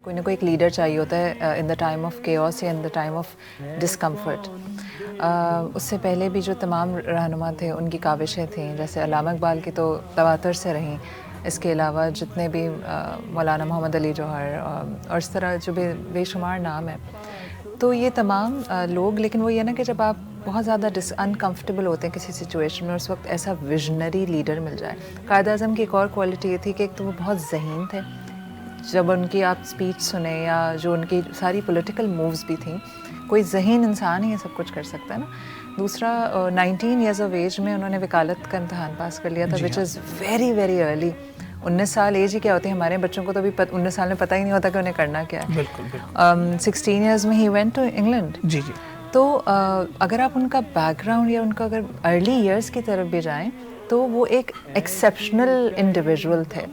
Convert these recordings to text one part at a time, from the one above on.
کوئی نہ کوئی ایک لیڈر چاہیے ہوتا ہے ان دا ٹائم آف کیوس یا ان دا ٹائم آف ڈسکمفرٹ. اس سے پہلے بھی جو تمام رہنما تھے ان کی کاوشیں تھیں، جیسے علامہ اقبال کی تو تواتر سے رہیں، اس کے علاوہ جتنے بھی مولانا محمد علی جوہر اور اس طرح جو بے شمار نام ہیں، تو یہ تمام لوگ. لیکن وہ یہ نا کہ جب آپ بہت زیادہ انکمفرٹیبل ہوتے ہیں کسی سچویشن میں، اس وقت ایسا ویژنری لیڈر مل جائے. قائد اعظم کی ایک اور کوالٹی یہ تھی کہ ایک تو وہ بہت ذہین تھے. جب ان کی آپ اسپیچ سنیں یا جو ان کی ساری پولیٹیکل مووز بھی تھیں، کوئی ذہین انسان ہی یہ سب کچھ کر سکتا ہے نا. دوسرا 19 ایئرز آف ایج میں انہوں نے وکالت کا امتحان پاس کر لیا تھا، وچ از ویری ویری ارلی. 19 سال ایج ہی کیا ہوتی ہے، ہمارے بچوں کو تو ابھی 19 سال میں پتہ ہی نہیں ہوتا کہ انہیں کرنا کیا ہے. 16 ایئرز میں ہی وینٹ ٹو انگلینڈ. جی جی. تو اگر آپ ان کا بیک گراؤنڈ یا ان کا اگر ارلی ایئرس کی طرف بھی جائیں تو وہ ایک ایکسیپشنل انڈیویژول تھے.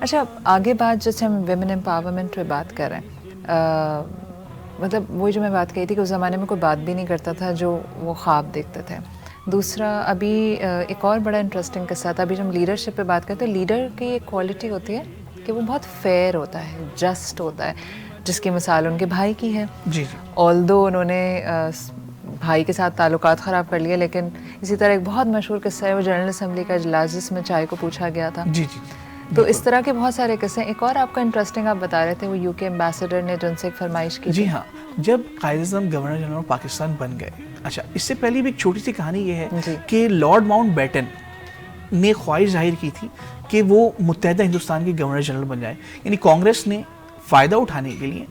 اچھا آگے بات جیسے ہم ویمن امپاورمنٹ پہ بات کر رہے ہیں، مطلب وہی جو میں بات کہی تھی کہ اس زمانے میں کوئی بات بھی نہیں کرتا تھا جو وہ خواب دیکھتے تھے. دوسرا ابھی ایک اور بڑا انٹرسٹنگ قصہ تھا، ابھی جب ہم لیڈرشپ پہ بات کرتے ہیں، لیڈر کی ایک کوالٹی ہوتی ہے کہ وہ بہت فیئر ہوتا ہے، جسٹ ہوتا ہے، جس کی مثال ان کے بھائی کی ہے. جی. آلدو انہوں نے بھائی کے ساتھ تعلقات خراب کر لیے، لیکن اسی طرح ایک بہت مشہور قصہ ہے وہ جنرل اسمبلی کا اجلاس جس میں چائے کو پوچھا گیا تھا. جی جی. تو اس طرح کے بہت سارے قصے. ایک اور آپ کا انٹرسٹنگ آپ بتا رہے تھے وہ یو کے ایمبیسڈر نے جو ان سے ایک فرمائش کی. جی ہاں، جب قائد اعظم گورنر جنرل پاکستان بن گئے. اچھا اس سے پہلے بھی ایک چھوٹی سی کہانی یہ ہے کہ لارڈ ماؤنٹ بیٹن نے خواہش ظاہر کی تھی کہ وہ متحدہ ہندوستان کے گورنر جنرل بن جائے. یعنی کانگریس نے فائدہ اٹھانے کے لیے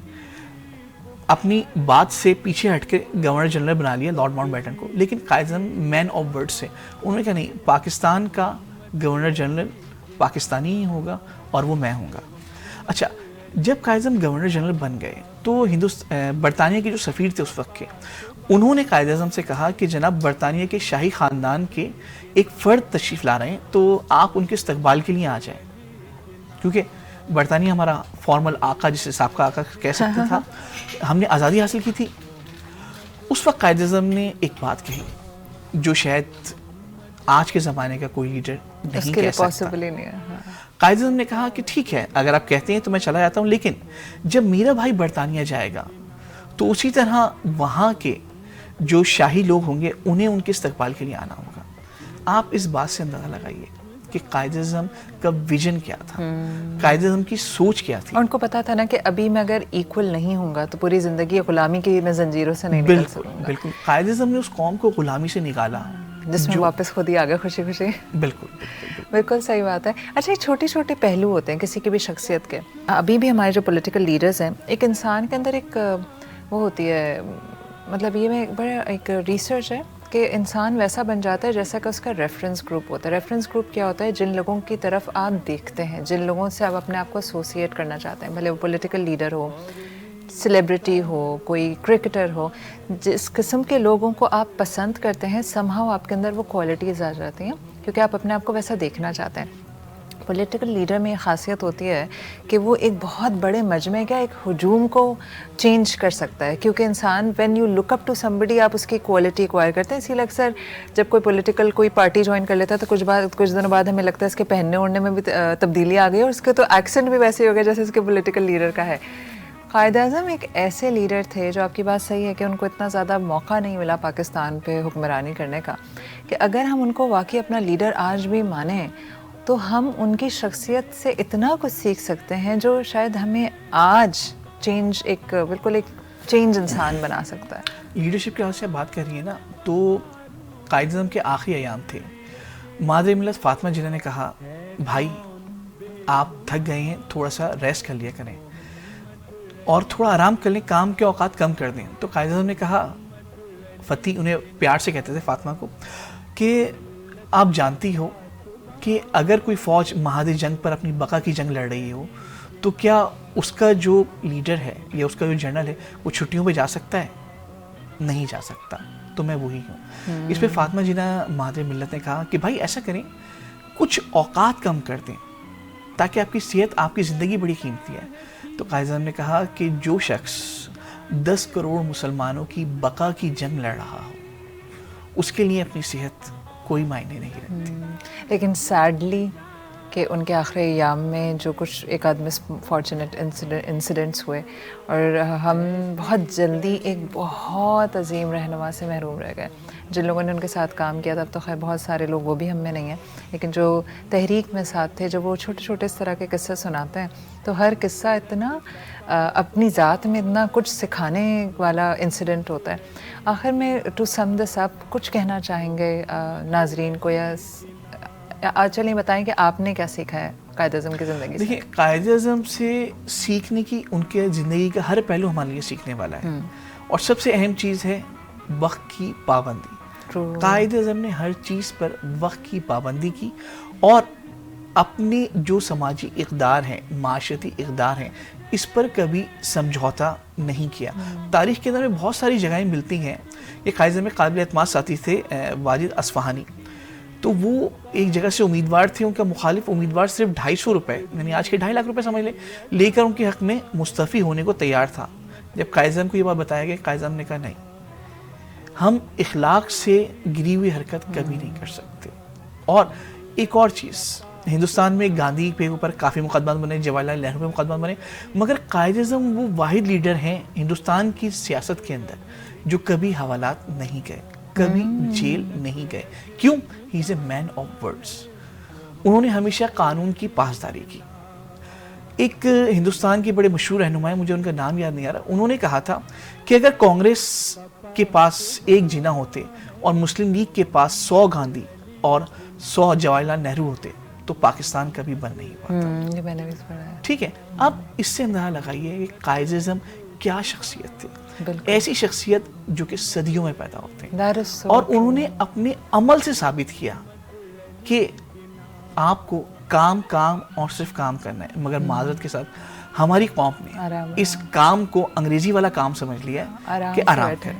اپنی بات سے پیچھے ہٹ کے گورنر جنرل بنا لیا لارڈ ماؤنٹ بیٹن کو. لیکن قائد اعظم مین آف ورڈ سے انہوں نے کہا نہیں، پاکستان کا گورنر جنرل پاکستانی ہی ہوگا اور وہ میں ہوں گا. اچھا جب قائد اعظم گورنر جنرل بن گئے تو برطانیہ کے جو سفیر تھے اس وقت کے، انہوں نے قائد اعظم سے کہا کہ جناب برطانیہ کے شاہی خاندان کے ایک فرد تشریف لا رہے ہیں تو آپ ان کے استقبال کے لیے آ جائیں. کیونکہ برطانیہ ہمارا فارمل آقا، جسے سابقہ آقا کہہ سکتے تھا، ہم نے آزادی حاصل کی تھی. اس وقت قائد اعظم نے ایک بات کہی جو شاید آج کے زمانے کا کوئی لیڈر نہیں کہہ سکتا. قائد اعظم نے کہا کہ ٹھیک ہے اگر آپ کہتے ہیں تو میں چلا جاتا ہوں، لیکن جب میرا بھائی برطانیہ جائے گا تو اسی طرح وہاں کے جو شاہی لوگ ہوں گے انہیں ان کے استقبال کے لیے آنا ہوگا. آپ اس بات سے اندازہ لگائیے کہ قائد اعظم کا ویژن کیا تھا، قائد اعظم کی سوچ کیا تھی. اور ان کو پتا تھا نا کہ ابھی میں اگر ایکول نہیں ہوں گا تو پوری زندگی غلامی کی میں زنجیروں سے نہیں نکل سکوں گا. بالکل قائد اعظم نے اس قوم کو غلامی سے نکالا جس میں واپس خود ہی آ گئے خوشی خوشی. بالکل صحیح بات ہے. اچھا یہ چھوٹے چھوٹے پہلو ہوتے ہیں کسی کی بھی شخصیت کے. ابھی بھی ہمارے جو پولیٹیکل لیڈرز ہیں، ایک انسان کے اندر ایک وہ ہوتی ہے، مطلب یہ میں بڑا ایک ریسرچ ہے کہ انسان ویسا بن جاتا ہے جیسا کہ اس کا ریفرنس گروپ ہوتا ہے. ریفرنس گروپ کیا ہوتا ہے؟ جن لوگوں کی طرف آپ دیکھتے ہیں، جن لوگوں سے آپ اپنے آپ کو ایسوسیٹ کرنا چاہتے ہیں، بھلے وہ پولیٹیکل لیڈر ہو، سیلیبریٹی ہو، کوئی کرکٹر ہو. جس قسم کے لوگوں کو آپ پسند کرتے ہیں سم ہاؤ آپ کے اندر وہ کوالٹیز آ جاتی ہیں کیونکہ آپ اپنے آپ کو ویسا دیکھنا چاہتے ہیں. پولیٹیکل لیڈر میں یہ خاصیت ہوتی ہے کہ وہ ایک بہت بڑے مجمع کا ایک ہجوم کو چینج کر سکتا ہے، کیونکہ انسان when you look up to somebody آپ اس کی کوالٹی ایکوائر کرتے ہیں. اسی لیے اکثر جب کوئی پولیٹیکل کوئی پارٹی جوائن کر لیتا ہے تو کچھ دنوں بعد ہمیں لگتا ہے اس کے پہننے اوڑھنے میں بھی تبدیلی آ گئی اور اس کے تو ایکسنٹ بھی ویسے ہی ہو گیا جیسے اس کے پولیٹیکل لیڈر کا ہے. قائد اعظم ایک ایسے لیڈر تھے جو آپ کی بات صحیح ہے کہ ان کو اتنا زیادہ موقع نہیں ملا پاکستان پہ حکمرانی کرنے کا، کہ اگر ہم ان کو واقعی اپنا لیڈر آج بھی مانیں تو ہم ان کی شخصیت سے اتنا کچھ سیکھ سکتے ہیں جو شاید ہمیں آج بالکل ایک چینج انسان بنا سکتا ہے. لیڈرشپ کے حوالے سے بات کر رہی ہے نا، تو قائد اعظم کے آخری ایام تھے. مادر ملت فاطمہ جناح نے کہا بھائی آپ تھک گئے ہیں، تھوڑا سا ریسٹ کر لیا کریں اور تھوڑا آرام کر لیں، کام کے اوقات کم کر دیں. تو قائد اعظم نے کہا، فتح انہیں پیار سے کہتے تھے فاطمہ کو، کہ آپ جانتی ہو کہ اگر کوئی فوج مہاد جنگ پر اپنی بقا کی جنگ لڑ رہی ہو تو کیا اس کا جو لیڈر ہے یا اس کا جو جنرل ہے وہ چھٹیوں پہ جا سکتا ہے؟ نہیں جا سکتا. تو میں وہی ہوں. اس پہ فاطمہ جناح مادر ملت نے کہا کہ بھائی ایسا کریں، کچھ اوقات کم کر دیں تاکہ آپ کی صحت، آپ کی زندگی بڑی قیمتی ہے. تو قائد اعظم نے کہا کہ جو شخص 10 کروڑ مسلمانوں کی بقا کی جنگ لڑ رہا ہو اس کے لیے اپنی صحت کوئی معنی نہیں رکھتی. لیکن سیڈلی کہ ان کے آخری ایام میں جو کچھ ایک آدھ مس فارچونیٹ انسیڈنٹس ہوئے اور ہم بہت جلدی ایک بہت عظیم رہنما سے محروم رہ گئے. جن لوگوں نے ان کے ساتھ کام کیا تھا اب تو خیر بہت سارے لوگ وہ بھی ہم میں نہیں ہیں, لیکن جو تحریک میں ساتھ تھے, جب وہ چھوٹے چھوٹے اس طرح کے قصے سناتے ہیں تو ہر قصہ اتنا اپنی ذات میں اتنا کچھ سکھانے والا انسیڈنٹ ہوتا ہے. آخر میں ٹو سم دس اپ کچھ کہنا چاہیں گے ناظرین کو, یا چلیں بتائیں کہ آپ نے کیا سیکھا ہے قائد اعظم کی زندگی سے؟ دیکھیے, قائد اعظم سے سیکھنے کی, ان کے زندگی کا ہر پہلو ہمارے لیے سیکھنے والا ہے, اور سب سے اہم چیز ہے وقت کی پابندی. قائد اعظم نے ہر چیز پر وقت کی پابندی کی, اور اپنے جو سماجی اقدار ہیں, معاشرتی اقدار ہیں, اس پر کبھی سمجھوتا نہیں کیا. تاریخ کے اندر میں بہت ساری جگہیں ملتی ہیں. یہ قائد اعظم میں قابل اعتماد ساتھی تھے واجد اصفہانی, تو وہ ایک جگہ سے امیدوار تھے, ان کا مخالف امیدوار صرف 250 روپے, یعنی آج کے 2.5 لاکھ روپے سمجھ لے کر ان کے حق میں مستعفی ہونے کو تیار تھا. جب قائد اعظم کو یہ بات بتایا گیا, قائد اعظم نے کہا نہیں, ہم اخلاق سے گری ہوئی حرکت کبھی نہیں کر سکتے. اور ایک اور چیز, ہندوستان میں گاندھی پہ اوپر کافی مقدمات بنے, جواہر لال نہرو پہ مقدمات بنے, مگر قائد اعظم وہ واحد لیڈر ہیں ہندوستان کی سیاست کے اندر جو کبھی حوالات نہیں گئے, کبھی جیل نہیں گئے. کیوں؟ ہی از اے مین آف ورڈز. انہوں نے ہمیشہ قانون کی پاسداری کی. ایک ہندوستان کے بڑے مشہور رہنما ہیں, مجھے ان کا نام یاد نہیں آ رہا, انہوں نے کہا تھا کہ اگر کانگریس کے پاس 1 جناح ہوتے اور مسلم لیگ کے پاس 100 گاندھی اور 100 جواہر لال نہرو ہوتے تو پاکستان کبھی بن نہیں پاتا. یہ میں نے بھی پڑھا ہے. ٹھیک ہے, اب اس سے اندازہ لگائیے کہ قائد اعظم کیا شخصیت تھے. ایسی شخصیت جو کہ صدیوں میں پیدا ہوتے ہیں, اور انہوں نے اپنے عمل سے ثابت کیا کہ آپ کو کام اور صرف کام کرنا ہے. مگر معذرت کے ساتھ ہماری قوم نے اس کام کو انگریزی والا کام سمجھ لیا ہے کہ آرام کریں.